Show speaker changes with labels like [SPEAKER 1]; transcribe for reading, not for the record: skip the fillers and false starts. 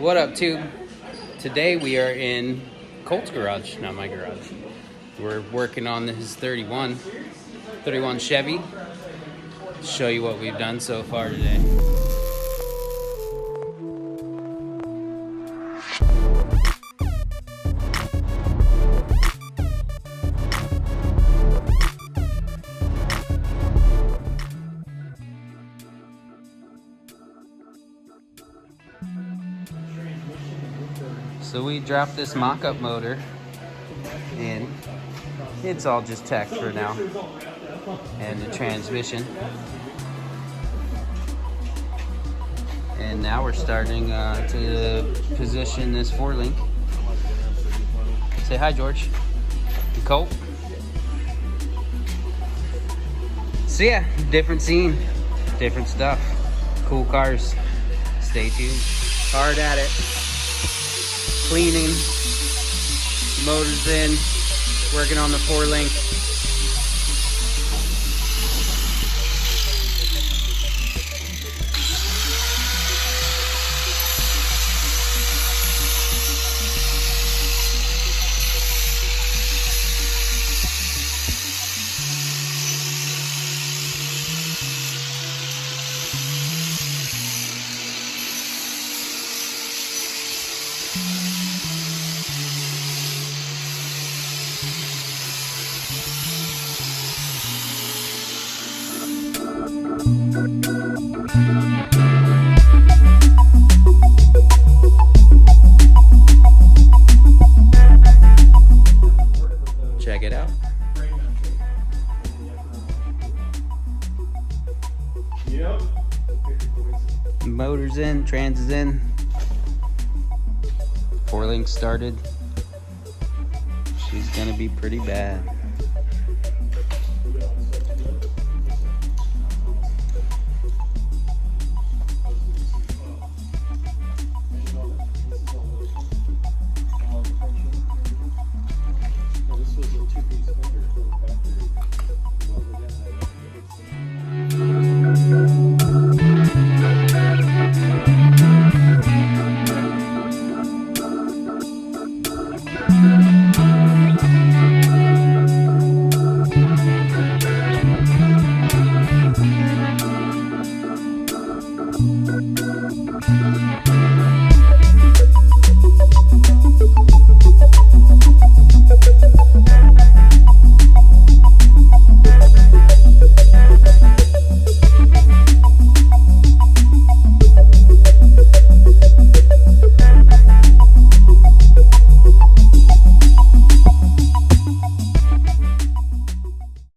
[SPEAKER 1] What up, Tube? Today we are in Colt's garage, not my garage. We're working on his 31 Chevy. Show you what we've done so far today. So we dropped this mock-up motor in. It's all just tech for now. And the transmission. And now we're starting to position this 4-link. Say hi, George. And Colt. So yeah, different scene, different stuff. Cool cars. Stay tuned. Hard at it. Cleaning, motors in, working on the 4-link. Check it out.
[SPEAKER 2] Yep.
[SPEAKER 1] Motors in, trans is in. 4-link started. She's gonna be pretty bad.